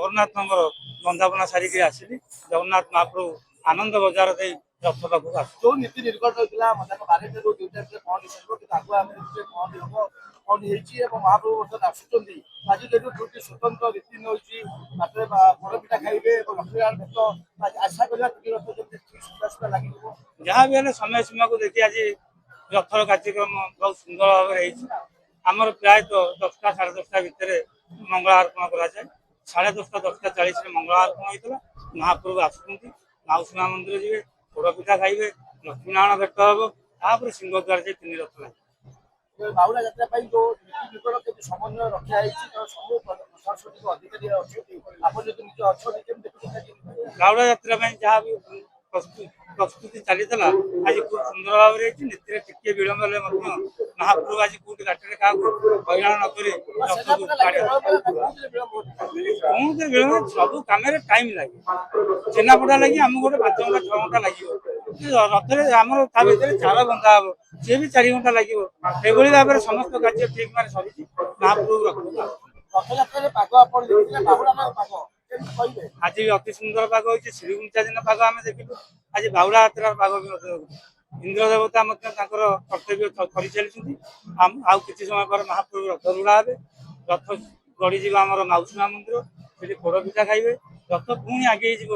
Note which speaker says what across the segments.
Speaker 1: ଜଗନ୍ନାଥଙ୍କର ବନ୍ଦାପନା ସାରିକି ଆସିଲି। ଜଗନ୍ନାଥ ମହାପ୍ରଭୁ ଆନନ୍ଦ ବଜାର ଦେଇ ରଥ ପାଖକୁ ଆସୁ।
Speaker 2: ଯୋଉ ନୀତି ନିର୍ଘଟ ହୋଇଥିଲା ମଧ୍ୟାହ୍ନ 12ଟାରୁ 2ଟା ପହଣ୍ଡି ସରିବ, କିନ୍ତୁ ଆଗୁଆ ଆମେ ପହଣ୍ଡି ହବ ପହଣ୍ଡି ହେଇଛି ଏବଂ ମହାପ୍ରଭୁ ବର୍ତ୍ତମାନ ଆସୁଛନ୍ତି। ଆଜି ଯେହେତୁ ଦୁଇଟି ସ୍ୱତନ୍ତ୍ର ରୀତି ରହିଛି, ମାତ୍ରେ ପୋଡ଼ପିଠା ଖାଇବେ ଏବଂ ଲକ୍ଷ୍ମୀନାରାୟଣ ଭେଟ ଆଶା କରିବା ତିନି ରଥ ଯେମିତି ଠିକ ସୁବିଧା ଲାଗିଯିବ।
Speaker 1: ଯାହା ବି ହେଲେ ସମୟ ସୀମାକୁ ଦେଖି ଆଜି ରଥର କାର୍ଯ୍ୟକ୍ରମ ବହୁତ ସୁନ୍ଦର ଭାବରେ ହେଇଛି। ଆମର ପ୍ରାୟତଃ 10ଟା 10:30 ଭିତରେ ମଙ୍ଗଳ ଆରୋପଣ କରାଯାଏ। 10:30 10:40 ମଙ୍ଗଳ ଆରୋପଣ ହେଇଥିଲା। ମହାପ୍ରଭୁ ଆସୁଛନ୍ତି, ମାଉସୀ ମା ମନ୍ଦିର ଯିବେ, ପୋଡ଼ପିଠା ଖାଇବେ, ଲକ୍ଷ୍ମୀନାରାୟଣ ଭେଟ ହବ, ତାପରେ ସିଂହଦ୍ୱାର ଯାଇ 3 ରଥ ଲାଗିବ।
Speaker 2: ବାହୁଡ଼ା ଯାତ୍ରା ପାଇଁ ଯୋଉ ନୀତି ନିର୍ଘଟ କେମିତି ସମନ୍ୱୟ ରକ୍ଷା ହେଇଛି, ସବୁ ପ୍ରଶାସନିକ ଅଧିକାରୀ ଅଛନ୍ତି, ଆପଣ ଯଦି ନିଜ ଅଛନ୍ତି କେମିତି
Speaker 1: ବାହୁଡ଼ା ଯାତ୍ରା ପାଇଁ ଯାହା ବି ପ୍ରସ୍ତୁତି ଚାଲିଥିଲା ଆଜି ଖୁବ ସୁନ୍ଦର ଭାବରେ ହେଇଛି। ନୀତିରେ ଟିକେ ବିଳମ୍ବ ହେଲେ ମଧ୍ୟ ମହାପ୍ରଭୁ ଆଜି କୋଉଠି ଘାଟରେ କାହାକୁ ହଇରାଣ ନକରି ରଥକୁ କୋଉଠି ବିଳମ୍ବ, ସବୁ କାମରେ ଟାଇମ ଲାଗେ। ଛେନାପୋଡା ଲାଗି ଆମକୁ ଗୋଟେ 5 ଘଣ୍ଟା 6 ଘଣ୍ଟା ଲାଗିବ। ରଥରେ ଆମର ତା ଭିତରେ ଚାର ବନ୍ଧା ହବ, ସିଏ ବି 4 ଘଣ୍ଟା ଲାଗିବ। ଏଭଳି ଭାବରେ ସମସ୍ତ କାର୍ଯ୍ୟ ଠିକ ମାନେ ସରିଛି। ମହାପ୍ରଭୁ ରଥକୁ
Speaker 2: ରଥଯାତ୍ରାରେ ପାଗ ଆପଣ ଦେଖିଥିଲେ, ବାହୁଡ଼ା ପାଗ କେମିତି କହିବେ?
Speaker 1: ଆଜି ଅତି ସୁନ୍ଦର ପାଗ ହୋଇଛି। ଶ୍ରୀଗୁଣ୍ଡିଚା ଦିନ ପାଗ ଆମେ ଦେଖିଲୁ, ଆଜି ବାହୁଡ଼ା ଯାତ୍ରାର ପାଗ ବି ମଧ୍ୟ ଦେଖୁଛୁ। ଇନ୍ଦ୍ର ଦେବତା ମଧ୍ୟ ତାଙ୍କର କର୍ତ୍ତବ୍ୟ କରିଚାଲିଛନ୍ତି। ଆଉ କିଛି ସମୟ ପରେ ମହାପ୍ରଭୁ ରଥ ରୁଢ଼ା ହେବେ। ରଥ ଗଡ଼ିଯିବ ଆମର ମାଉସୀ ମା ମନ୍ଦିର, ସେଠି ପୋଡ଼ପିଠା ଖାଇବେ। ରଥ ପୁଣି ଆଗେଇ ଯିବ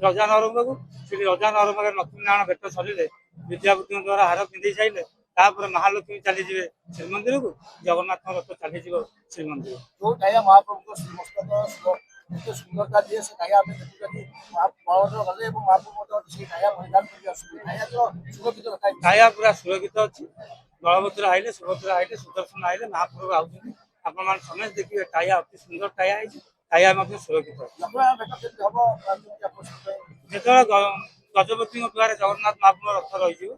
Speaker 1: ରଜା ନରମକୁ, ସେଠି ରଜା ନରମରେ ଲକ୍ଷ୍ମୀନାରାୟଣ ଭେଟ ସରିଲେ ବିଦ୍ୟାପତିଙ୍କ ଦ୍ୱାରା ହାର ପିନ୍ଧେଇ ସାରିଲେ ତାପରେ ମହାଲକ୍ଷ୍ମୀ ଚାଲିଯିବେ ଶ୍ରୀମନ୍ଦିରକୁ, ଜଗନ୍ନାଥଙ୍କ ରଥ ଚାଲିଯିବ ଶ୍ରୀମନ୍ଦିର।
Speaker 2: ଯୋଉ ଟାୟା ମହାପ୍ରଭୁଙ୍କ ମସ୍ତକ ଏତେ ସୁନ୍ଦରତା ଦିଏ, ସେ ଟାୟା ଆମେ ଦେଖୁଛନ୍ତି ବଳଭଦ୍ର ଗଲେ ଏବଂ ମହାପ୍ରଭୁ ମଧ୍ୟ ସେଇ ଟାୟା ପରିଧାନ କରି ଆସୁଛନ୍ତି। ଟାୟା ତ ସୁରକ୍ଷିତ ରଖାଯାଇଛି।
Speaker 1: ଟାୟା ପୁରା ସୁରକ୍ଷିତ ଅଛି। ବଳଭଦ୍ର ଆଇଲେ, ସୁଭଦ୍ରା ଆଇଲେ, ସୁଦର୍ଶନ ଆଇଲେ, ମହାପ୍ରଭୁ ଆଉଛନ୍ତି। ଆପଣମାନେ ସମସ୍ତେ ଦେଖିବେ ଟାୟା ଅତି ସୁନ୍ଦର ଟାୟା ହେଇଛି। ଟାୟା ମଧ୍ୟ ସୁରକ୍ଷିତ ଅଛି। ଯେତେବେଳେ ଗଜପତିଙ୍କ ଦ୍ୱାରା ଜଗନ୍ନାଥ ମହାପ୍ରଭୁ ରଥ ରହିଯିବ,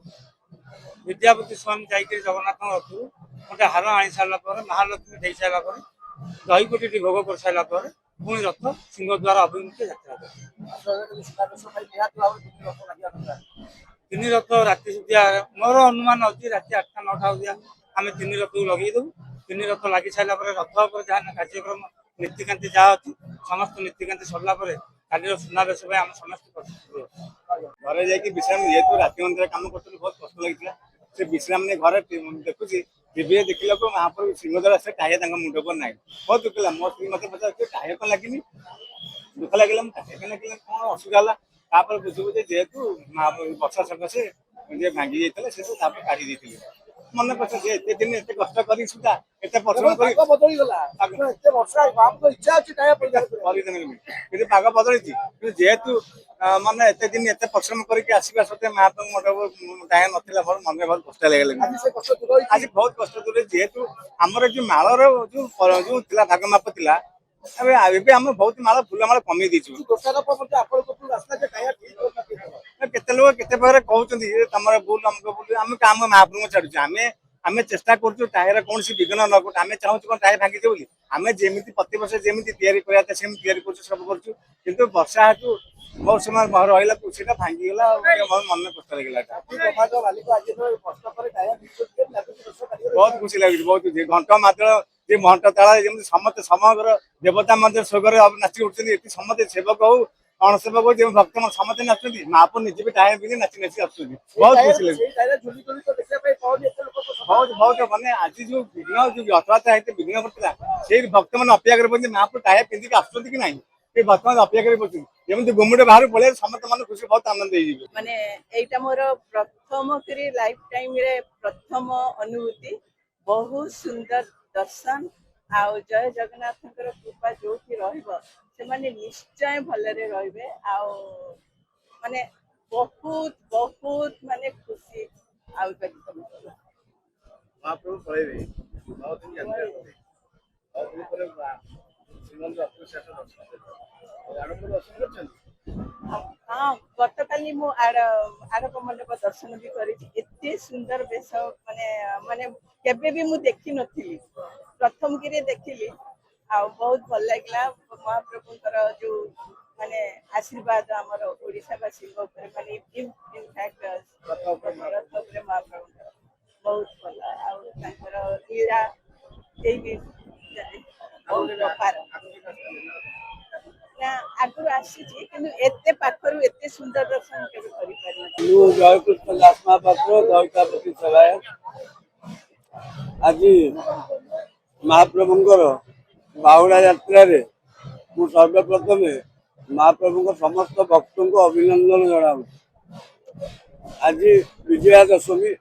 Speaker 1: ବିଦ୍ୟାପତି ସ୍ୱାମୀ ଯାଇକରି ଜଗନ୍ନାଥଙ୍କ ରଥରୁ ଗୋଟେ ହାର ଆଣି ସାରିଲା ପରେ, ମହାଲକ୍ଷ୍ମୀ ଦେଇ ସାରିଲା ପରେ, ଦହିପଟିଟି ଭୋଗ କରିସାରିଲା ପରେ ପୁଣି ରଥ ସିଂହଦ୍ୱାର ଅଭିମୁଖେ ଯାତ୍ରା କରେ। 3 ରଥ ରାତି ସୁଦ୍ଧା ମୋର ଅନୁମାନ ଅଛି, ରାତି 8ଟା 9ଟା ସୁଦ୍ଧା ଆମେ 3 ରଥକୁ ଲଗେଇଦେବୁ। 3 ରଥ ଲାଗି ସାରିଲା ପରେ ରଥ ଉପରେ ଯାହା କାର୍ଯ୍ୟକ୍ରମ ନୀତିକାନ୍ତି ଯାହା ଅଛି, ସମସ୍ତ ନୀତିକାନ୍ତି ସରିଲା ପରେ କାଲିର ସୁନାବେଶ ପାଇଁ ଆମେ ସମସ୍ତେ ପ୍ରସ୍ତୁତ।
Speaker 2: ଘରେ ଯାଇକି ବିଶ୍ରାମ, ଯେହେତୁ ରାତି ଅନିଦ୍ରା କାମ କରୁଥିଲି, ବହୁତ କଷ୍ଟ ଲାଗିଥିଲା। ସେ ବିଶ୍ରାମ ନେଇ ଘରେ ଦେଖୁଛି, ଟିଭିରେ ଦେଖିଲାକୁ ମହାପ୍ରଭୁ ସିଂହଦ୍ୱାର ସେ ଟାହିଆ ତାଙ୍କ ମୁଣ୍ଡ ଉପରେ ନାହିଁ। ବହୁତ ଦୁଃଖ ହେଲା। ମୋ ସ୍ତ୍ରୀ ମତେ ପଚାରୁଛି ଟାହିଆ କଣ ଲାଗିନି, ଦୁଃଖ ଲାଗିଲା। ମୁଁ ଟାହିଆ ଲାଗିଲା କଣ ଅସୁବିଧା ହେଲା, ତାପରେ ବୁଝିବୁ ଯେ ଯେହେତୁ ବର୍ଷା ସକାଶେ ଭାଙ୍ଗି ଯାଇଥିଲା, ସେ ତାପରେ କାଢି ଦେଇଥିଲେ। ମନେ ପଡେ ଯେ ଏତେ ଦିନ ଏତେ କଷ୍ଟ କରି ସୁଦ୍ଧା ଏତେ ପରିଶ୍ରମ କରି ବଦଳିଗଲା। ଏତେ ବର୍ଷା ଇଚ୍ଛା ଅଛି କିନ୍ତୁ ପାଗ ବଦଳିଛି, କିନ୍ତୁ ଯେହେତୁ ମାନେ ଏତେ ଦିନ ଏତେ ପରିଶ୍ରମ କରିକି ଆସିବା ସତ୍ତ୍ୱେ ମହାପ୍ରଭୁ ମଣ୍ଡପ ଟାୟା ନଥିଲା, ମୋର ମନରେ ବହୁତ କଷ୍ଟ ଲାଗିଲା। ଆଜି ବହୁତ କଷ୍ଟ ଦୂର, ଯେହେତୁ ଆମର ଯୋଉ ମାଳର ଯୋଉ ଥିଲା ଭାଗ ମାପ ଥିଲା, ଏବେ ଆମେ ବହୁତ ମାଳ ଫୁଲ ମାଳ କମେଇ ଦେଇଛୁ। କେତେ ଲୋକ କେତେ ପ୍ରକାର କହୁଛନ୍ତି ତମର ଭୁଲ ଅମୁକ ଭୁଲ, ଆମେ ଆମ ମହାପ୍ରଭୁଙ୍କୁ ଛାଡୁଛୁ। ଆମେ ଚେଷ୍ଟା କରୁଛୁ ଟାୟାର କୌଣସି ବିଘ୍ନ ନ ଘଟୁ। ଆମେ ଚାହୁଁଛୁ କଣ ଟାୟାର ଭାଙ୍ଗିଯିବ ବୋଲି? ଆମେ ଯେମିତି ପ୍ରତିବର୍ଷ ଯେମିତି ତିଆରି କରିବା କଥା ସେମିତି ତିଆରି କରୁଛୁ, ସବୁ କରୁଛୁ। କିନ୍ତୁ ବର୍ଷା ହେତୁ ବହୁତ ସମୟ ରହିଲା, ସେଟା ଭାଙ୍ଗିଗଲା। ବହୁତ ମନରେ କଷ୍ଟ ଲାଗିଲା। ବହୁତ ଖୁସି ଲାଗୁଛି, ବହୁତ ଖୁସି। ଘଣ୍ଟ ମାଦଳ ଯେ ଘଣ୍ଟ ତାଳ ଯେମିତି ସମସ୍ତେ ସମଗ୍ର ଦେବତା ମଧ୍ୟ ସ୍ୱର୍ଗରେ ନାଚି ଉଠୁଛନ୍ତି, ଏଠି ସମସ୍ତେ ସେବକ ହଉ ଅଣସେବକ ହଉ ଯେଉଁ ଭକ୍ତ ସମସ୍ତେ ନାଚୁଛନ୍ତି, ମହାପ୍ରଭୁ ନିଜେ ବି ଟାୟା ପିନ୍ଧି ନାଚି ନାଚି ଆସୁଛନ୍ତି। ବହୁତ ଖୁସି ଲାଗୁଛି। ବହୁତ ମାନେ ଆଜି ଯୋଉ ବିଘ୍ନ ଯୋଉ ରଥଯାତ୍ରା ହେଇତେ ବିଘ୍ନ ଘଟିଥିଲା, ସେଇ ଭକ୍ତ ମାନେ ଅପେକ୍ଷା କରି ପଡୁଛନ୍ତି ମହାପ୍ରଭୁ ଟାୟା ପିନ୍ଧିକି ଆସୁଛନ୍ତି କି ନାହିଁ, ସେ ଭକ୍ତ ମାନେ ଅପେକ୍ଷା କରି ପଡୁଛନ୍ତି। ଯେମିତି ଗୁମୁଟ ବାହାରୁ ପଳେଇ ସମସ୍ତେ ମାନେ ଖୁସି, ବହୁତ ଆନନ୍ଦ ହେଇଯିବେ।
Speaker 3: ମାନେ ଏଇଟା ମୋର ପ୍ରଥମ କରି ଲାଇଫ ଟାଇମରେ ପ୍ରଥମ ଅନୁଭୂତି। ବହୁତ ସୁନ୍ଦର ଦର୍ଶନ, ଆଉ ଜୟ ଜଗନ୍ନାଥଙ୍କର କୃପା ଯୋଉଠି ରହିବ ସେମାନେ ନିଶ୍ଚୟ ଭଲରେ ରହିବେ। ଆଉ ମାନେ ବହୁତ ବହୁତ ମାନେ ଖୁସି। ଆଉ
Speaker 2: ମହାପ୍ରଭୁ ପଳେଇବେ, ବହୁତ ଦିନ ଯାତ୍ରା କଲେ, ବହୁତ ଦିନ ପରେ ଶ୍ରୀମନ୍ଦିର ଦର୍ଶନ କରିଛନ୍ତି।
Speaker 3: ହଁ, ଗତକାଲି ମୁଁ ଆରବ ମଣ୍ଡପ ଦର୍ଶନ ବି କରିଛି। ଏତେ ସୁନ୍ଦର ବେଶ, ମାନେ କେବେ ବି ମୁଁ ଦେଖିନଥିଲି, ପ୍ରଥମ କିରି ଦେଖିଲି। ଆଉ ବହୁତ ଭଲ ଲାଗିଲା। ମହାପ୍ରଭୁଙ୍କର ଯୋଉ ମାନେ ଆଶୀର୍ବାଦ ଆମର ଓଡ଼ିଶାବାସୀଙ୍କ ଉପରେ, ମାନେ ରଥ ଉପରେ ମହାପ୍ରଭୁଙ୍କର ବହୁତ ଭଲ। ଆଉ ତାଙ୍କର ଲୀଳା ଏଇ ବି ବହୁତ ପ୍ରକାର। ଆଗରୁ ଆସିଛି କିନ୍ତୁ ଏତେ ପାଖରୁ ଏତେ ସୁନ୍ଦର ଦର୍ଶନ କେବେ କରିପାରିନି।
Speaker 4: ମୁଁ ଜୟକୃଷ୍ଣ ଦାସ ମହାପାତ୍ର ଦଇତାପତି ସେବାୟତ। ଆଜି ମହାପ୍ରଭୁଙ୍କର ବାହୁଡ଼ା ଯାତ୍ରାରେ ମୁଁ ସର୍ବପ୍ରଥମେ ମହାପ୍ରଭୁଙ୍କ ସମସ୍ତ ଭକ୍ତଙ୍କୁ ଅଭିନନ୍ଦନ ଜଣାଉଛି। ଆଜି ବିଜୟା ଦଶମୀ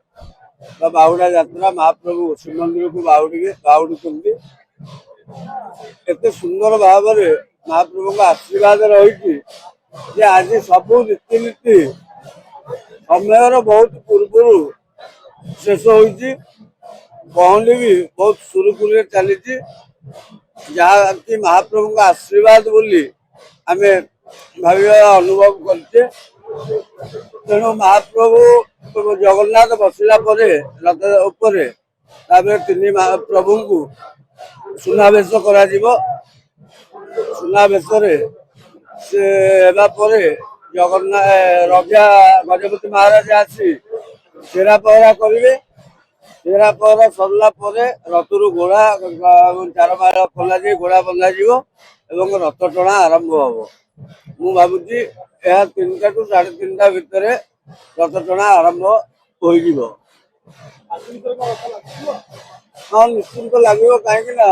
Speaker 4: ବା ବାହୁଡ଼ା ଯାତ୍ରା, ମହାପ୍ରଭୁ ଶ୍ରୀମନ୍ଦିରକୁ ବାହୁଡୁଛନ୍ତି। ଏତେ ସୁନ୍ଦର ଭାବରେ ମହାପ୍ରଭୁଙ୍କ ଆଶୀର୍ବାଦ ରହିଛି ଯେ ଆଜି ସବୁ ରୀତିନୀତି ସମୟର ବହୁତ ପୂର୍ବରୁ ଶେଷ ହୋଇଛି। ପହଣ୍ଡି ବି ବହୁତ ସୁରୁଖୁରୁରେ ଚାଲିଛି, ଯାହାକି ମହାପ୍ରଭୁଙ୍କ ଆଶୀର୍ବାଦ ବୋଲି ଆମେ ଭାବିବା ଅନୁଭବ କରୁଛେ। ତେଣୁ ମହାପ୍ରଭୁ ଜଗନ୍ନାଥ ବସିଲା ପରେ ରଥ ଉପରେ ତାପରେ ତିନି ମହାପ୍ରଭୁଙ୍କୁ ସୁନାବେଶ କରାଯିବ। ସୁନାବେଶରେ ସେ ହେବା ପରେ ଗଜପତି ମହାରାଜ ଆସି ଛେରା ପହଁରା କରିବେ। ଛେରା ପହଁରା ସରିଲା ପରେ ରଥରୁ ଘୋଡ଼ା ଚାରମାଳ ଖୋଲାଯାଇ ଘୋଡ଼ା ବନ୍ଧାଯିବ ଏବଂ ରଥ ଟଣା ଆରମ୍ଭ ହବ। ମୁଁ ଭାବୁଛି ଏହା 3ଟା ରୁ 3:30 ଭିତରେ ରଥ ଟଣା ଆରମ୍ଭ ହୋଇଯିବ। ହଁ, ନିଶ୍ଚିନ୍ତ ଲାଗିବ, କାହିଁକି ନା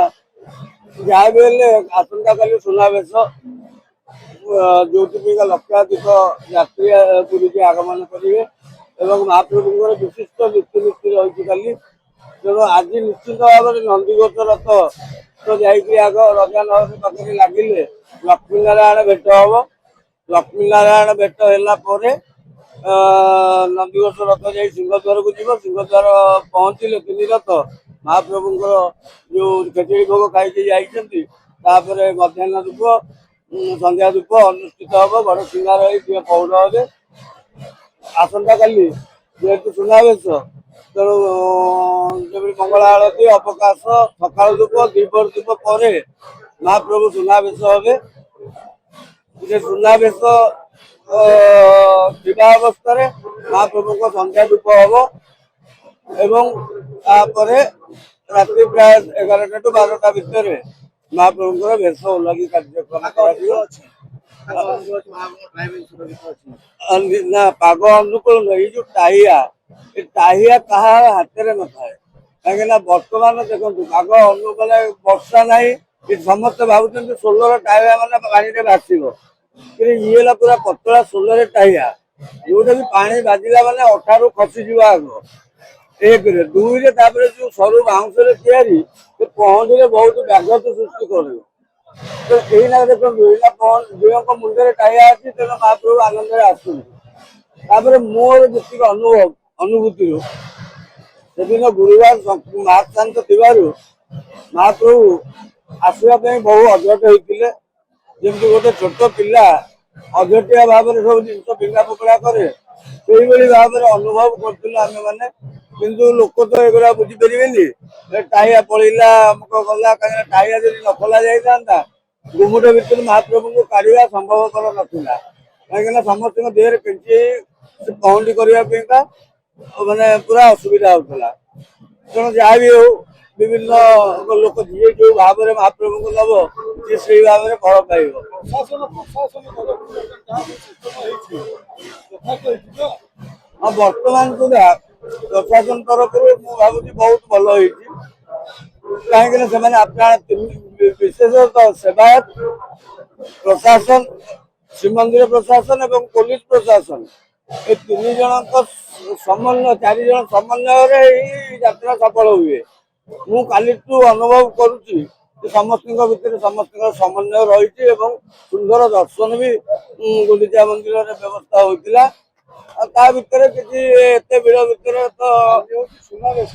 Speaker 4: ଯାହା ବି ହେଲେ ଆସନ୍ତାକାଲି ସୁନାବେଶ, ଯୋଉଥିପାଇଁ ଲକ୍ଷାଧିକ ଯାତ୍ରୀ ପୁରୀକି ଆଗମନ କରିବେ ଏବଂ ମହାପ୍ରଭୁଙ୍କର ବିଶିଷ୍ଟ ରୀତିନୀତି ରହିଛି କାଲି। ତେଣୁ ଆଜି ନିଶ୍ଚିତ ଭାବରେ ନନ୍ଦିଘୋଷ ରଥ ତ ଯାଇକି ଆଗ ରଜା ନଅର ପାଖରେ ଲାଗିଲେ ଲକ୍ଷ୍ମୀନାରାୟଣ ଭେଟ ହବ। ଲକ୍ଷ୍ମୀନାରାୟଣ ଭେଟ ହେଲା ପରେ ନନ୍ଦିଘୋଷ ରଥ ଯାଇ ସିଂହଦ୍ୱାରକୁ ଯିବ। ସିଂହଦ୍ୱାର ପହଞ୍ଚିଲେ ତିନି ରଥ ମହାପ୍ରଭୁଙ୍କର ଯୋଉ ଖେଚେଡ଼ି ଭୋଗ ଖାଇକି ଯାଇଛନ୍ତି, ତାପରେ ମଧ୍ୟାହ୍ନ ଧୂପ ସନ୍ଧ୍ୟା ଧୂପ ଅନୁଷ୍ଠିତ ହବ। ବଡ଼ ସିଂହାର ହେଇ ଟିକେ ପୌଢ଼ ହେବେ। ଆସନ୍ତାକାଲି ଯେହେତୁ ସୁନାବେଶ, ତେଣୁ ଯେମିତି ମଙ୍ଗଳ ଆଳତି, ଅବକାଶ, ସକାଳ ଧୂପ, ଦ୍ୱିପହର ଧୂପ ପରେ ମହାପ୍ରଭୁ ସୁନାବେଶ ହେବେ। ସେ ସୁନାବେଶ ଥିବା ଅବସ୍ଥାରେ ମହାପ୍ରଭୁଙ୍କ ସନ୍ଧ୍ୟା ଧୂପ ହବ ଏବଂ ତାପରେ ରାତ୍ରି ପ୍ରାୟ 11ଟା ରୁ 12ଟା ଭିତରେ ମହାପ୍ରଭୁଙ୍କର ବେଶ ଓଲାଗି କାର୍ଯ୍ୟକ୍ରମ କରାଯିବ। ନା, ପାଗ ଅନୁକୂଳ ନୁହେଁ। ଏଇ ଯୋଉ ଟାହିଆ, ଏ ଟାହିଆ କାହା ହାତରେ ନଥାଏ। କାହିଁକି ନା ବର୍ତ୍ତମାନ ଦେଖନ୍ତୁ ପାଗ ଅନୁକୂଳ, ବର୍ଷା ନାହିଁ, ସମସ୍ତେ ଭାବୁଛନ୍ତି ସୋଲର ଟାହିଆ ମାନେ ପାଣିରେ ଭାସିବ, କିନ୍ତୁ ଇଏ ହେଲା ପୁରା ପତଳା ସୋଲରେ ଟାହିଆ, ଯୋଉଟା କି ପାଣି ବାଜିଲା ମାନେ ଅଠାରୁ ଖସିଯିବ ଆଗ। 1ରେ 2ରେ ତାପରେ ଯୋଉ ସରୁ ବାଉଁଶରେ ତିଆରି, ସେ ପହଣ୍ଡିରେ ବହୁତ ବ୍ୟାଘାତ ସୃଷ୍ଟି କରିବ। ତ ଏଇନା ଦେଖନ୍ତୁ, ଏଇନା ଦୁଇଙ୍କ ମୁଣ୍ଡରେ ଟାହିଆ ଅଛି, ତେଣୁ ମହାପ୍ରଭୁ ଆନନ୍ଦରେ ଆସୁଛନ୍ତି। ତାପରେ ମୋର ଯେତିକି ଅନୁଭୂତିରୁ ସେଦିନ ଗୁରୁବାର ମହାପ୍ରାନ୍ତ ଥିବାରୁ ମହାପ୍ରଭୁ ଆସିବା ପାଇଁ ବହୁ ଅଝଟ ହେଇଥିଲେ। ଯେମିତି ଗୋଟେ ଛୋଟ ପିଲା ଅଝଟିଆ ଭାବରେ ସବୁ ଜିନିଷ ଫିଙ୍ଗା ଫୋପଡ଼ା କରେ, ସେଇଭଳି ଭାବରେ ଅନୁଭବ କରୁଥିଲୁ ଆମେମାନେ। କିନ୍ତୁ ଲୋକ ତ ଏଗୁଡ଼ା ବୁଝିପାରିବେନି, ଟାହିଆ ପଳେଇଲା, ଅମୁକ ଗଲା। କାହିଁକିନା ଟାହିଆ ଯଦି ନ ଖୋଲା ଯାଇଥାନ୍ତା, ଗୁମୁଟ ଭିତରୁ ମହାପ୍ରଭୁଙ୍କୁ କାଢିବା ସମ୍ଭବପର ନଥିଲା। କାହିଁକିନା ସମସ୍ତଙ୍କ ଦେହରେ କେଞ୍ଚି ସେ ପହଣ୍ଡି କରିବା ପାଇଁକା ମାନେ ପୁରା ଅସୁବିଧା ହଉଥିଲା। ତେଣୁ ଯାହା ବି ହଉ, ବିଭିନ୍ନ ଲୋକ ଯିଏ ଯୋଉ ଭାବରେ ମହାପ୍ରଭୁଙ୍କୁ ନବ, ସିଏ ସେଇ ଭାବରେ ଫଳ ପାଇବ। ହଁ, ବର୍ତ୍ତମାନ ସୁଦ୍ଧା ପ୍ରଶାସନ ତରଫରୁ ମୁଁ ଭାବୁଛି ବହୁତ ଭଲ ହେଇଛି। କାହିଁକିନା ସେମାନେ ବିଶେଷତଃ ସେବାୟତ, ପ୍ରଶାସନ, ଶ୍ରୀମନ୍ଦିର ପ୍ରଶାସନ ଏବଂ ପୋଲିସ ପ୍ରଶାସନ, ଏ 3 ଜଣଙ୍କ ସମନ୍ୱୟ, 4 ଜଣ ସମନ୍ୱୟରେ ଏଇ ଯାତ୍ରା ସଫଳ ହୁଏ। ମୁଁ କାଲିଠୁ ଅନୁଭବ କରୁଛି ଯେ ସମସ୍ତଙ୍କ ଭିତରେ ସମସ୍ତଙ୍କର ସମନ୍ୱୟ ରହିଛି ଏବଂ ସୁନ୍ଦର ଦର୍ଶନ ବି ଗୁଣ୍ଡିଚା ମନ୍ଦିରରେ ବ୍ୟବସ୍ଥା ହୋଇଥିଲା। ଆଉ ତା ଭିତରେ କିଛି ଏତେ ଭିଡ଼ ଭିତରେ ତ ସୁନାବେଶ